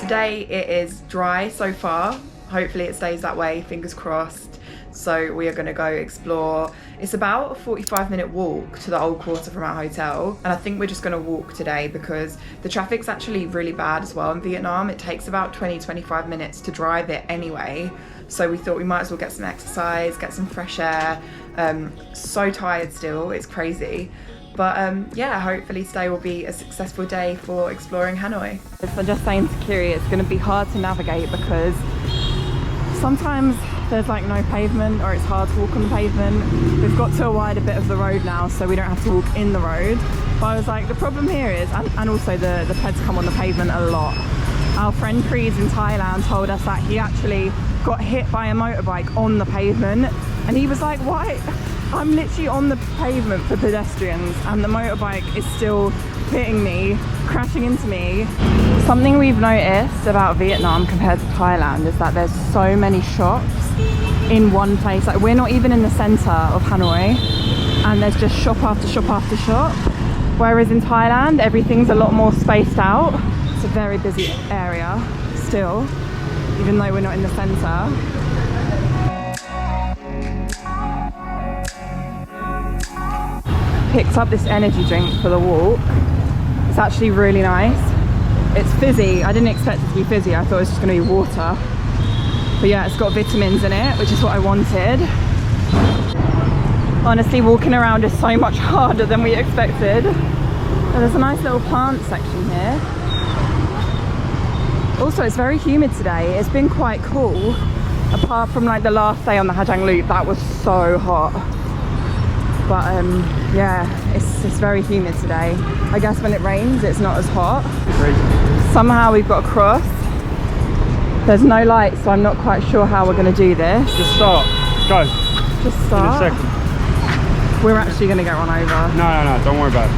today it is dry so far. Hopefully it stays that way, fingers crossed. So we are going to go explore. It's about a 45-minute walk to the old quarter from our hotel, and I think we're just going to walk today because the traffic's actually really bad as well in Vietnam. It takes about 20-25 minutes to drive it anyway, so we thought we might as well get some exercise, get some fresh air. So tired still, it's crazy. But yeah, hopefully today will be a successful day for exploring Hanoi. So just saying to Kiri, it's going to be hard to navigate because sometimes there's like no pavement or it's hard to walk on the pavement. We've got to widen a bit of the road now so we don't have to walk in the road. But I was like, the problem here is, and also the peds come on the pavement a lot. Our friend Creed in Thailand told us that he actually got hit by a motorbike on the pavement, and he was like, why? I'm literally on the pavement for pedestrians and the motorbike is still hitting me, crashing into me. Something we've noticed about Vietnam compared to Thailand is that there's so many shops in one place. Like, we're not even in the center of Hanoi and there's just shop after shop after shop. Whereas in Thailand, everything's a lot more spaced out. It's a very busy area still, even though we're not in the center. Picked up this energy drink for the walk. It's actually really nice. It's fizzy. I didn't expect it to be fizzy. I thought it was just going to be water. But yeah, it's got vitamins in it, which is what I wanted. Honestly, walking around is so much harder than we expected. And there's a nice little plant section here. Also, it's very humid today. It's been quite cool. Apart from like the last day on the Ha Giang Loop, that was so hot. But yeah, it's very humid today. I guess when it rains, it's not as hot. Crazy. Somehow we've got to cross. There's no light, so I'm not quite sure how we're going to do this. Just start. Go. Just start. In a second. We're actually going to get run over. No, don't worry about it.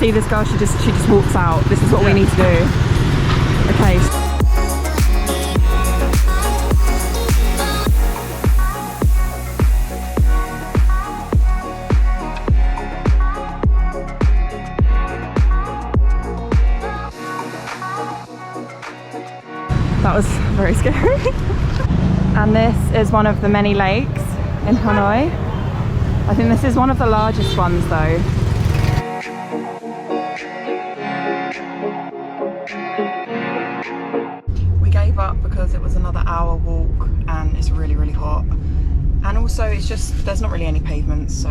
See this girl, she just walks out. This is what we need to do. Okay. That was very scary. And this is one of the many lakes in Hanoi. I think this is one of the largest ones though. We gave up because it was another hour walk and it's really, really hot. And also it's just, there's not really any pavements, so.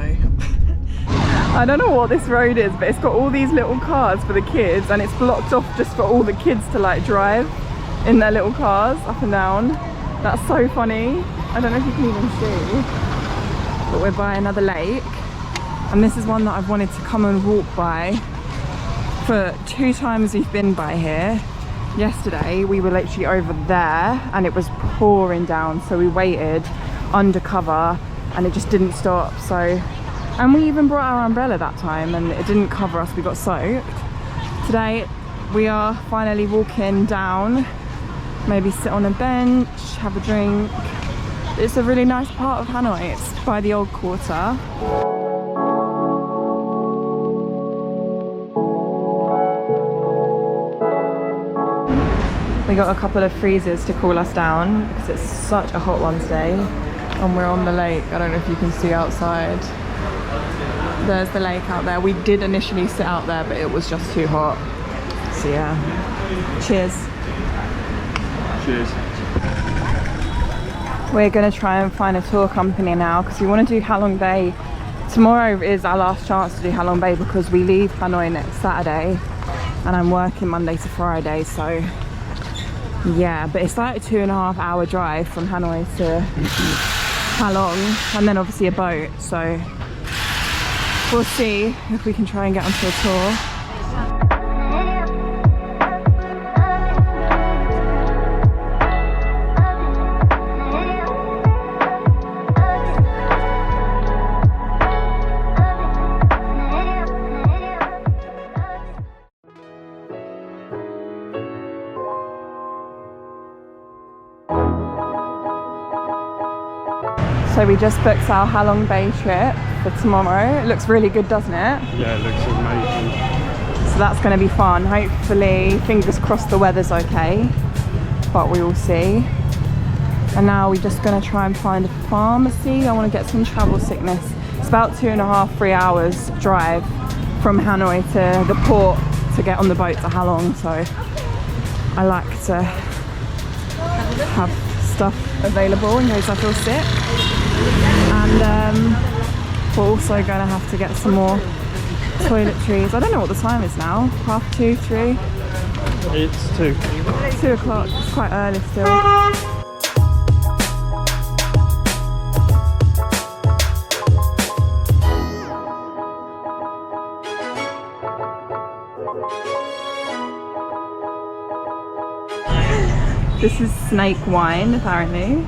I don't know what this road is, but it's got all these little cars for the kids and it's blocked off just for all the kids to like drive in their little cars up and down. That's so funny. I don't know if you can even see, but we're by another lake and this is one that I've wanted to come and walk by for 2 times we've been by here. Yesterday we were literally over there and it was pouring down, so we waited under cover and it just didn't stop. So, and we even brought our umbrella that time and it didn't cover us, we got soaked. Today we are finally walking down. Maybe sit on a bench, have a drink. It's a really nice part of Hanoi. It's by the old quarter. We got a couple of freezers to cool us down because it's such a hot one today. And we're on the lake. I don't know if you can see outside. There's the lake out there. We did initially sit out there, but it was just too hot. So yeah, cheers. Cheers. We're going to try and find a tour company now because we want to do Halong Bay. Tomorrow is our last chance to do Halong Bay because we leave Hanoi next Saturday and I'm working Monday to Friday, so yeah. But it's like a 2.5 hour drive from Hanoi to Halong and then obviously a boat, so we'll see if we can try and get onto a tour. So we just booked our Halong Bay trip for tomorrow. It looks really good, doesn't it? Yeah, it looks amazing. So that's going to be fun. Hopefully, fingers crossed the weather's okay, but we will see. And now we're just going to try and find a pharmacy. I want to get some travel sickness. It's about 2.5, 3 hours drive from Hanoi to the port to get on the boat to Halong. So I like to have stuff available in case I feel sick. And we're also going to have to get some more toiletries. I don't know what the time is now. 2:30, 3? It's 2. 2 o'clock. It's quite early still. This is snake wine, apparently.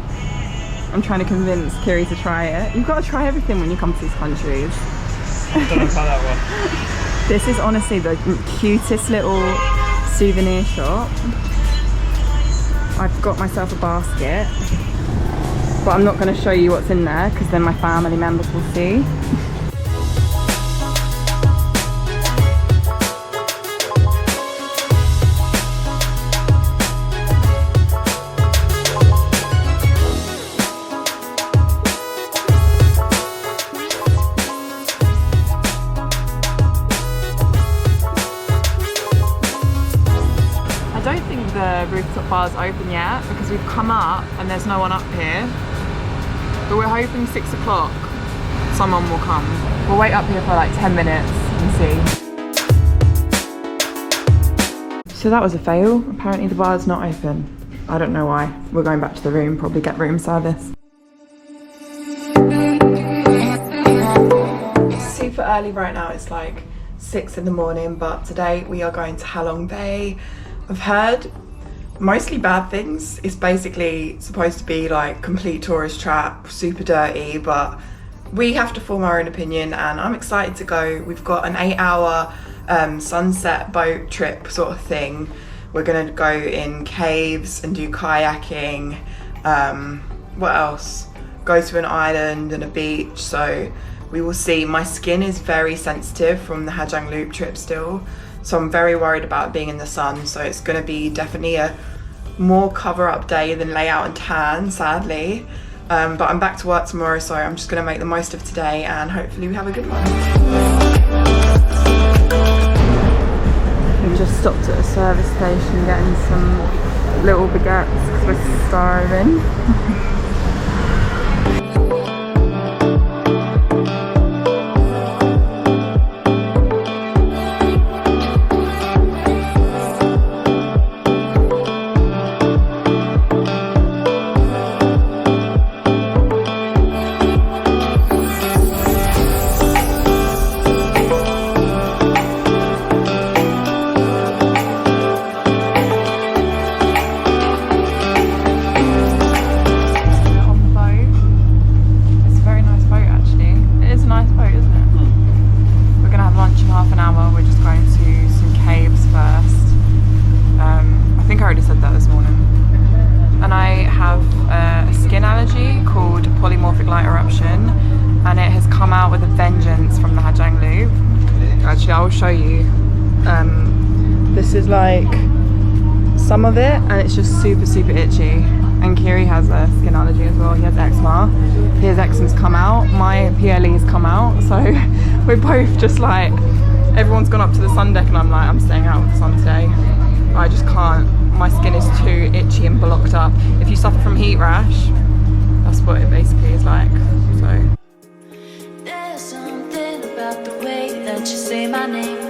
I'm trying to convince Kiri to try it. You've got to try everything when you come to these countries. I don't know about that one. This is honestly the cutest little souvenir shop. I've got myself a basket, but I'm not going to show you what's in there because then my family members will see. The rooftop bar's open yet because we've come up and there's no one up here, but we're hoping 6 o'clock someone will come. We'll wait up here for like 10 minutes and see. So that was a fail. Apparently the bar's not open. I don't know why. We're going back to the room, probably get room service. Super early right now, it's like 6 in the morning, but today we are going to Halong Bay. I've heard mostly bad things. It's basically supposed to be like complete tourist trap, super dirty, but we have to form our own opinion and I'm excited to go. We've got an 8-hour sunset boat trip sort of thing. We're gonna go in caves and do kayaking. What else? Go to an island and a beach, so we will see. My skin is very sensitive from the Hajang Loop trip still. So I'm very worried about being in the sun. So it's going to be definitely a more cover up day than layout and tan, sadly. But I'm back to work tomorrow, so I'm just going to make the most of today and hopefully we have a good one. We just stopped at a service station getting some little baguettes because we're starving. I'll show you. This is like some of it and it's just super itchy, and Kiri has a skin allergy as well. He has eczema. His eczema's come out, my PLE's come out, so we're both just like, everyone's gone up to the sun deck and I'm like, I'm staying out of the sun today. I just can't, my skin is too itchy and blocked up. If you suffer from heat rash, that's what it basically is like. So there's something about the way that you say my name,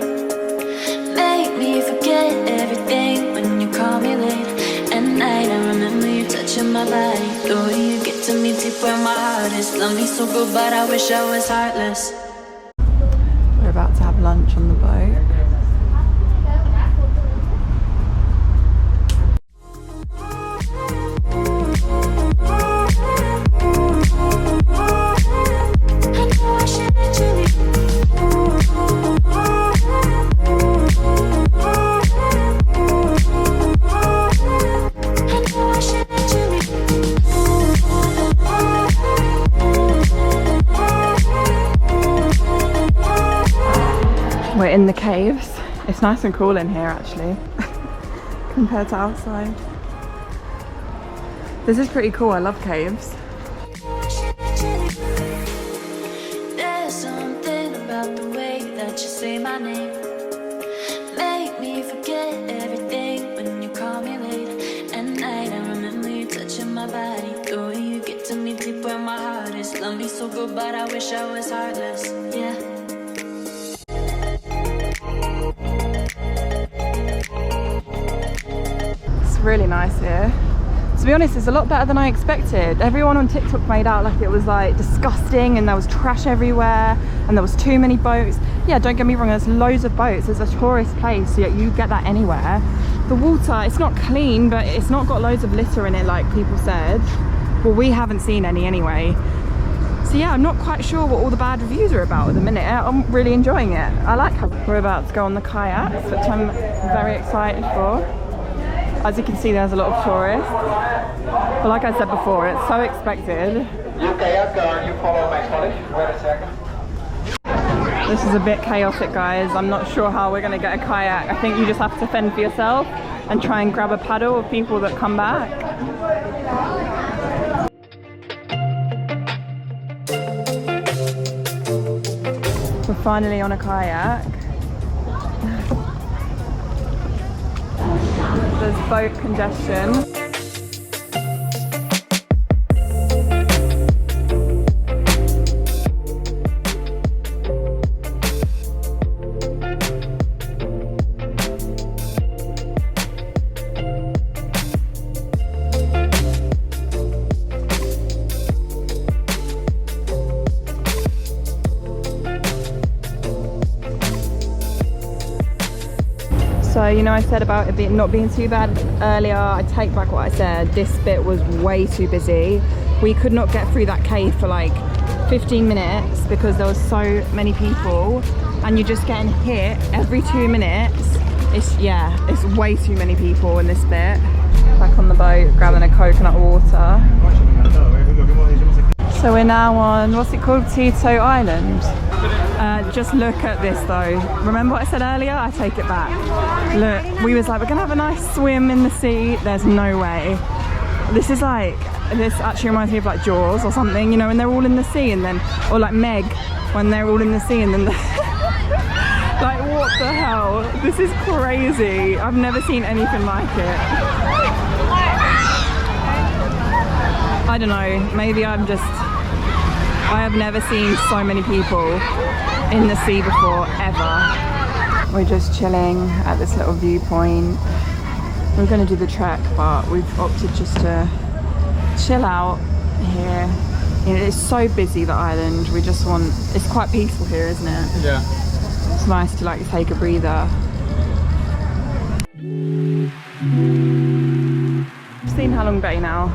make me forget everything when you call me late at night. I remember you touching my body, the way you get to me deep where my heart is. Love me so good, but I wish I was heartless. We're about to have lunch on the boat. We're in the caves It's nice and cool in here actually, compared to outside. This is pretty cool, I love caves. There's something about the way that you say my name. Make me forget everything when you call me late at night. I remember you touching my body, the way you get to me deep where my heart is. Love me so good, but I wish I was heartless. Yeah. It's really nice here. To be honest, it's a lot better than I expected. Everyone on TikTok made out like it was like disgusting and there was trash everywhere and there was too many boats. Yeah, don't get me wrong, there's loads of boats. It's a tourist place, so you get that anywhere. The water, it's not clean, but it's not got loads of litter in it like people said. Well, we haven't seen any anyway. So yeah, I'm not quite sure what all the bad reviews are about at the minute. I'm really enjoying it. I like how we're about to go on the kayaks, which I'm very excited for. As you can see, there's a lot of tourists. But like I said before, it's so expected. You kayak, you follow my college. Wait a second. This is a bit chaotic, guys. I'm not sure how we're going to get a kayak. I think you just have to fend for yourself and try and grab a paddle of people that come back. We're finally on a kayak. There's boat congestion. So, you know, I said about it not being too bad earlier. I take back what I said. This bit was way too busy. We could not get through that cave for like 15 minutes because there was so many people and you're just getting hit every 2 minutes. It's way too many people in this bit. Back on the boat, grabbing a coconut water. So we're now on, what's it called? Tito Island. Just look at this though. Remember what I said earlier? I take it back. Look, we was like, we're gonna have a nice swim in the sea. There's no way. This is like, this actually reminds me of like Jaws or something, you know, when they're all in the sea and then, or like Meg, when they're all in the sea and then like, what the hell? This is crazy. I've never seen anything like it. I don't know, maybe I have never seen so many people in the sea before, ever. We're just chilling at this little viewpoint. We're gonna do the trek, but we've opted just to chill out here. It's so busy, the island. We just want, it's quite peaceful here, isn't it? Yeah. It's nice to like take a breather. I've seen Halong Bay now.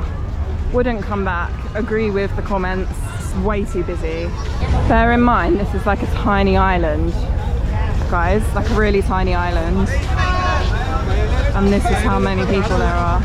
Wouldn't come back. Agree with the comments. It's way too busy. Bear in mind, this is like a tiny island, guys. Like a really tiny island. And this is how many people there are.